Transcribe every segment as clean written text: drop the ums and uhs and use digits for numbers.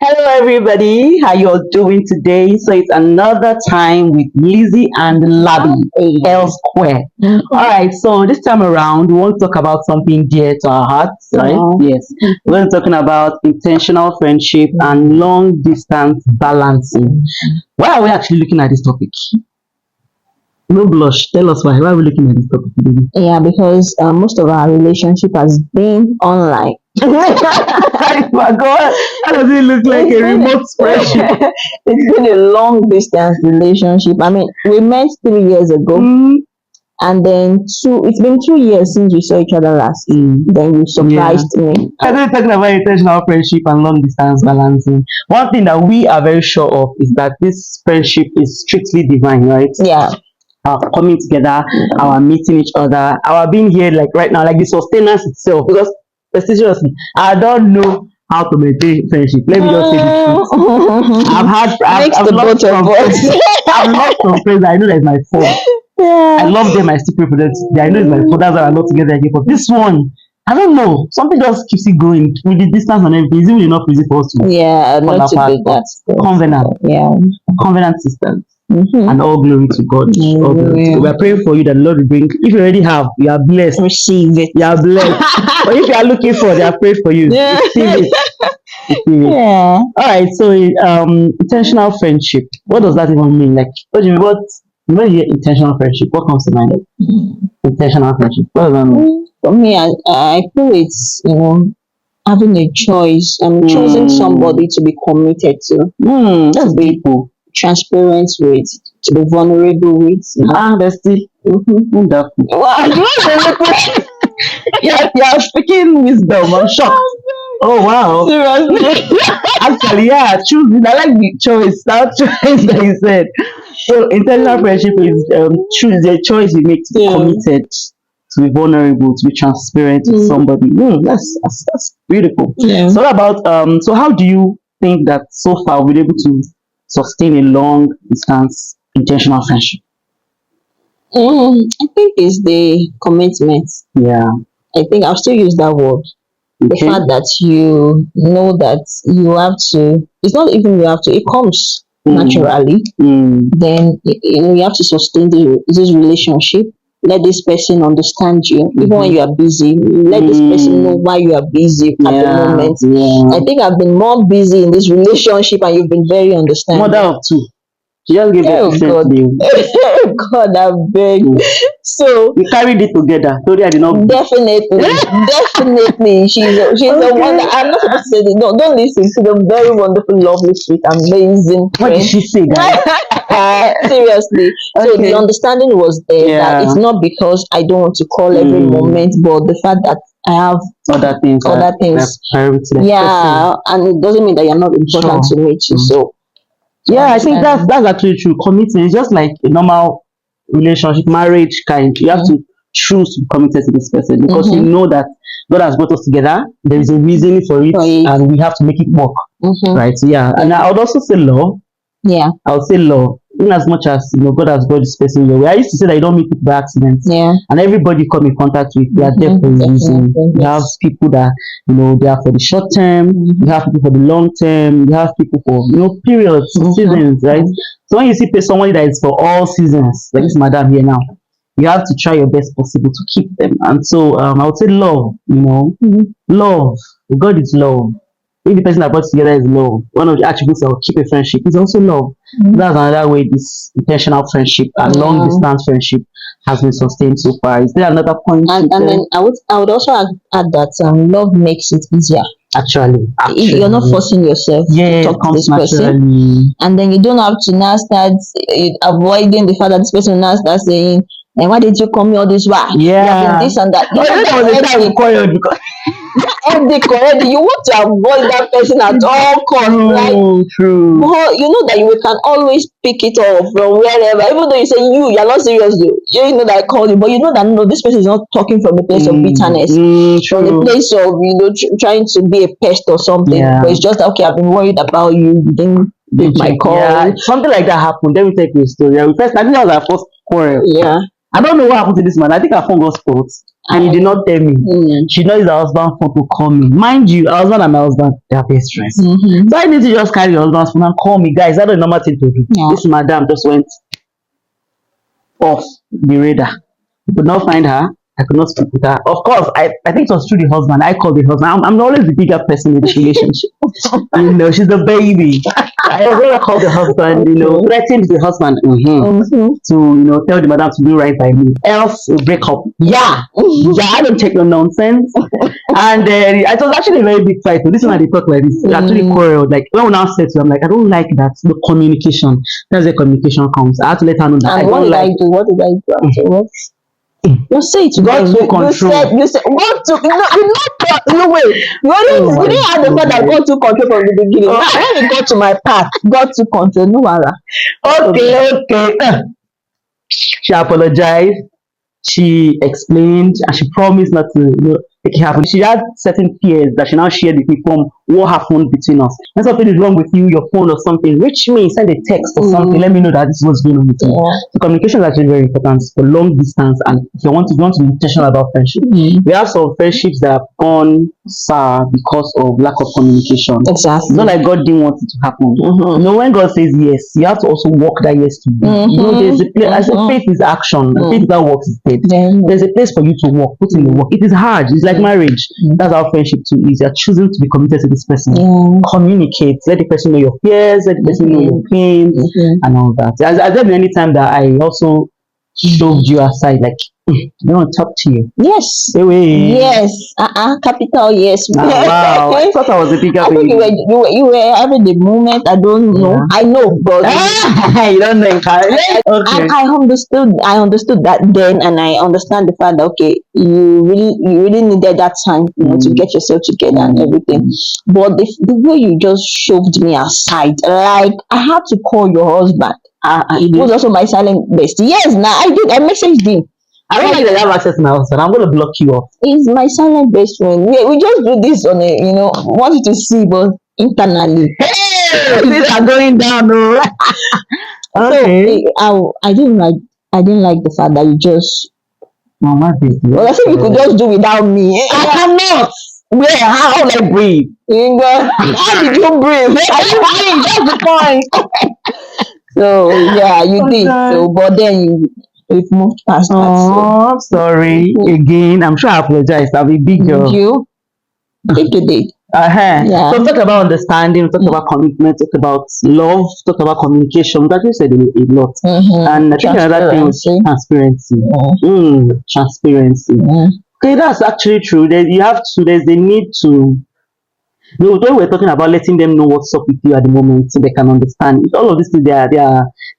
Hello, everybody. How you all doing today? So it's another time with Lizzie and Labby, L Square. All right. So this time around, we want to talk about something dear to our hearts, right? Yes. We're talking about intentional friendship and long distance balancing. Why are we actually looking at this topic? No blush. Tell us why. Why are we looking at this topic today? Yeah, because most of our relationship has been online. My God, how does it look like a remote spreadsheet? It's been a long distance relationship. I mean, we met 3 years ago, and then it's been 2 years since we saw each other last. Then you surprised me. As we're talking about intentional friendship and long distance balancing, one thing that we are very sure of is that this friendship is strictly divine, right? Yeah. Our coming together, our meeting each other, our being here like right now, like the sustenance itself. Because seriously, I don't know how to maintain friendship. Let me just say the truth. I've the lost both of some us. friends. I've lost some friends that I know that is my fault. I Yeah. love them, I still pray for them. I know it's my fault, that's why I'm not together again. But this one, I don't know. Something just keeps it going with the distance and everything. It's even enough easy for us to Yeah, fall not to apart. do But that. covenant, Yeah. covenant systems. Mm-hmm. And all glory to God. All glory to God. We are praying for you that the Lord will bring. If you already have, you are blessed. Receive it. You are blessed. But if you are looking for, they are praying for you. Yeah. Receive it. Receive it. Yeah. All right. So, intentional friendship. What does that even mean? Like, what do you mean? When you hear intentional friendship, what comes to mind? Intentional friendship. What does that mean? For me, I feel it's having a choice and choosing somebody to be committed to, That's beautiful. transparent with, to be vulnerable with. Bestie. Wonderful. Wow, you're speaking wisdom. I'm shocked. Oh wow. Seriously. Actually, yeah, choose. I like the choice. That choice that you said. So, intentional friendship is choose the choice you make to be Yeah. committed, to be vulnerable, to be transparent with somebody. That's beautiful. Yeah. So, what about so how do you think that so far we're able to sustain a long distance intentional friendship? I think it's the commitment. Yeah. I think I'll still use that word. The Okay. fact that you know that you have to, it's not even you have to, it comes naturally. Then you have to sustain this relationship. Let this person understand you, even when you are busy. Let this person know why you are busy at the moment. I think I've been more busy in this relationship, and you've been very understanding. Mother of two. She just gave Oh birth God. recently. God, I beg. So We carried it together. Sorry, I did not. definitely, she's the one that I'm not supposed to say this. No, don't listen. She's a very wonderful, lovely, sweet, amazing What did friend. she say, guys? Seriously. So Okay. the understanding was there that Yeah. it's not because I don't want to call every moment, but the fact that I have Other things. other things. Priority. Like Yeah, and it doesn't mean that you're not important Sure. to me too. So Yeah, I think that's actually true. Commitment is just like a normal relationship, marriage kind. You have to choose to be committed to this person because you know that God has brought us together. There is a reason for it, and we have to make it work. Right? So, yeah. And I would also say love. Yeah. I would say love. In as much as God has brought this person your way. I used to say that you don't meet people by accident. Yeah. And everybody you come in contact with, they are there for a reason. You have people that they are for the short term, you have people for the long term, you have people for periods, seasons, right? So when you see somebody that is for all seasons, like this madam here now, you have to try your best possible to keep them. And so I would say love, love. God is love. If the person that brought together is love, one of the attributes that will keep a friendship is also love. That's another way this intentional friendship and long distance friendship has been sustained so far. Is there another point? And then I would also add that love makes it easier. Actually, You're not forcing yourself to talk to this person, and then you don't have to now start avoiding the fact that this person will now start saying, "And why did you call me all this while? Yeah, this and that." But that was the time we call you because already you want to avoid that person at all costs. True. But you know that you can always pick it up from wherever, even though you say you're not serious though. You know that I called you, but you know that no, this person is not talking from a place of bitterness, from the place of trying to be a pest or something. Yeah. But it's just okay, I've been worried about you. You didn't pick my call. Yeah, something like that happened. Let me take you a story. I think that was our first quarrel. Yeah. I don't know what happened to this man. I think our phone got spoiled. and you did not tell me. She knows her husband phone to call me. Mind you, her husband and my husband, they are best friends. So I need to just carry your husband's phone and call me, guys. That's not a normal thing to do. This madam just went off the radar. I could not find her. I could not speak with her. Of course, I think it was through the husband. I called the husband. I'm always the bigger person in this relationship. She's the baby. I already called the husband, threatened the husband to, tell the madam to do right by me. Else, we'll break up. Yeah, I don't take no nonsense. And it was actually a very big fight. So this one, they talk like this. We actually quarreled. Like, when we now said to them, like, I don't like that. The communication. That's where communication comes. I had to let her know that. And what did I do? What did I do afterwards? You say it. Got to control. You said what to? No way. You didn't have the part that got to control from the beginning. When it got to my part, got to control. No wala. Okay. She apologized. She explained, and she promised not to make it happen. She had certain fears that she now shared with me from what happened between us. When something is wrong with you, your phone or something, reach me, send a text or something, let me know that this was going on with you. So communication is actually very important for long distance, and if you want to be intentional about friendship. We have some friendships that have gone far because of lack of communication. Exactly. It's not like God didn't want it to happen. When God says yes, you have to also walk that yes to be. There's a place. I said faith is action. Faith that works is faith. There's a place for you to walk, put in the work. It is hard. It's like marriage. That's how friendship too is. You're choosing to be committed to this person. Communicate. Let the person know your fears. Let the person know your pains and all that. Has there been any time that I also shoved you aside, like, I don't want to talk to you? Yes. Yes. Capital yes. Wow. I thought I was a bigger baby. You were having the moment. I don't know. I know, but you don't know. Okay. I understood that then, and I understand the fact that you really needed that time, to get yourself together and everything. But the way you just shoved me aside, like I had to call your husband. It was also my silent bestie. Yes, now I did. I messaged him. I don't like that you have access to my husband. I'm going to block you off. He's my silent best friend. We just do this on a, want you to see, but internally. Hey, things are going down, no? Okay. So I didn't like the fact that you just. Mama, baby. Well, I think you could just do without me. I cannot. Where? How will I breathe? How did you breathe? I didn't breathe. That's the point. So yeah, you did. So, but then we've moved past that. Oh, sorry. Again, I'm sure I apologized. I'll be big girl. You? I think you did. Yeah. So talk about understanding, talk about commitment, talk about love, talk about communication. That you said a lot. And I think another thing was transparency. Transparency. Okay, that's actually true. There's the need to. When we're talking about letting them know what's up with you at the moment, so they can understand. All of these things, they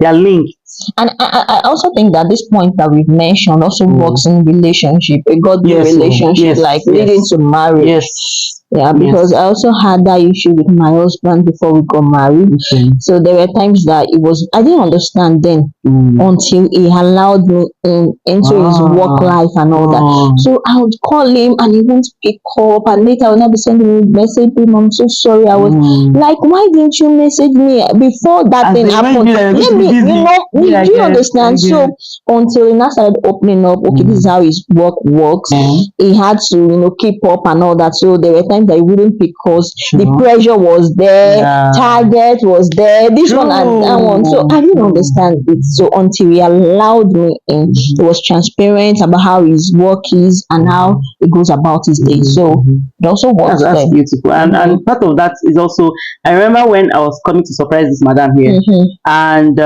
are linked. And I also think that this point that we've mentioned also works in relationship, a godly relationship, leading to marriage. Yes. Yeah, because I also had that issue with my husband before we got married. So there were times that I didn't understand then until he allowed me into his work life and all that. So I would call him and he wouldn't pick up, and later I would not be sending me a message. I'm so sorry. I was like, why didn't you message me before that thing happened? Do you understand? So until he now started opening up, this is how his work works. He had to, keep up and all that. So there were times that he wouldn't pick because the pressure was there, target was there, this one and that one. So I didn't understand it. So until he allowed me in, he was transparent about how his work is and how he goes about his day. So it also works. That's beautiful. And part of that is also, I remember when I was coming to surprise this madam here, and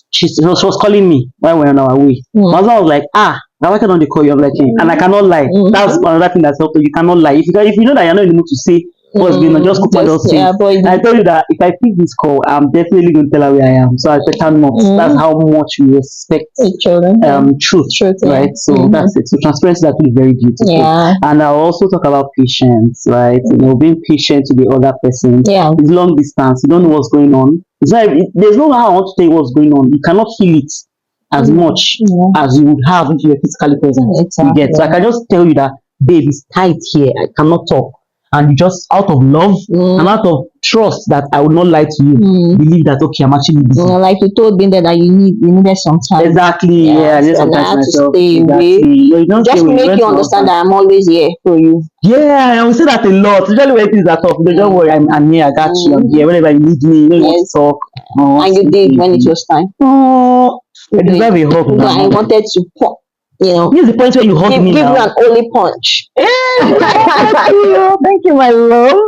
she was calling me while we were on our way. My husband was like, now why can't they call you? I'm like, and I cannot lie. That's another thing that's helpful. You cannot lie. If you know that you're not in the mood to say what's going on, just cook my dog. I told you that if I pick this call, I'm definitely going to tell her where I am. So I better not. That's how much we respect truth, right? So that's it. So transparency is actually very beautiful. And I'll also talk about patience, right? Being patient to the other person. It's long distance. You don't know what's going on. There's no how I want to tell you what's going on. You cannot feel it as much as you would have if you were physically present. You get. So I can just tell you that, babe, it's tight here. I cannot talk. And you just, out of love and out of trust that I would not lie to you. Believe that okay, I'm actually busy. Like you told me that you needed some time. Exactly. Yeah, I need some time I to have myself. to stay away. No, you don't just stay away. make you understand that I'm always here for you. Yeah, I will say that a lot. Especially when things are tough. Don't worry, I'm here. I got you. I'm here. Whenever you need me, you know, you want to talk. And you did when it was time. Oh, I deserve a hug. No, I wanted to pop. You know, here's the point where you hug me give now. you an only punch. Thank you, my love.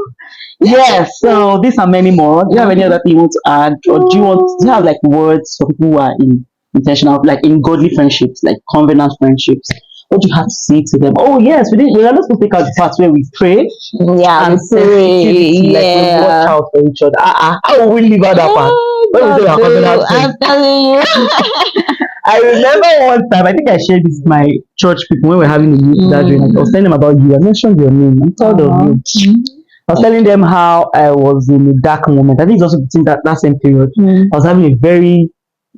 Yes, so these are many more. Do you have any other thing you want to add, or do you have like words for people who are in intentional, like in godly friendships, like covenant friendships? What do you have to say to them? Oh yes, we are not supposed to take out the parts where we pray. Yeah, and sensitivity, like we watch out for each other. How will we leave out that part? When we say our covenant friends, I'm telling you. I remember one time, I think I shared this with my church people when we were having a youth gathering. I was telling them about you. I mentioned your name. I'm proud of you. I was telling them how I was in a dark moment. I think it's also between that same period. I was having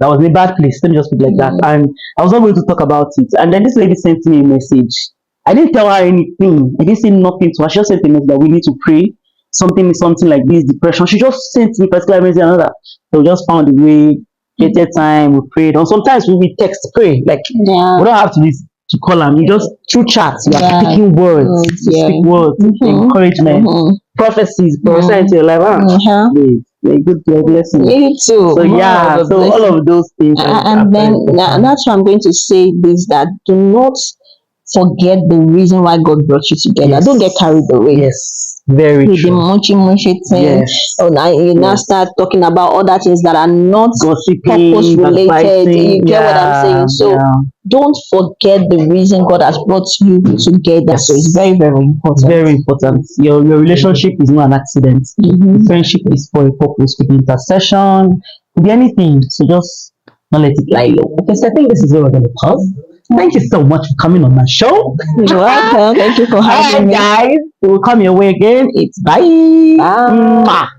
I was in a bad place. Let me just put it like that. And I was not going to talk about it. And then this lady sent me a message. I didn't tell her anything. I didn't say nothing to her. She just sent a message that we need to pray. Something like this, depression. She just sent me particular message and another. So we just found a way. Created time, we prayed. Or sometimes we text pray. Like we don't have to call them. You just through chats. You are speaking words. Speak words, encouragement, prophecies, prophesy into your life. Good blessing. Me too. So yeah, so all of those things. And then that's why I'm going to say this: that do not forget the reason why God brought you together. Yes. Don't get carried away. Yes. Very true. The munchy thing. Yes. Oh, now you now start talking about other things that are not purpose related. You get what I'm saying? So don't forget the reason God has brought you together. Yes. So it's very, very important. Very important. Your relationship is not an accident. Friendship is for a purpose. Could be intercession, could be anything. So just don't let it lie low. Okay, so I think this is where we're going to pause. Thank you so much for coming on my show. You're welcome. Thank you for having me. Guys, we'll come your way again. It's bye. Bye.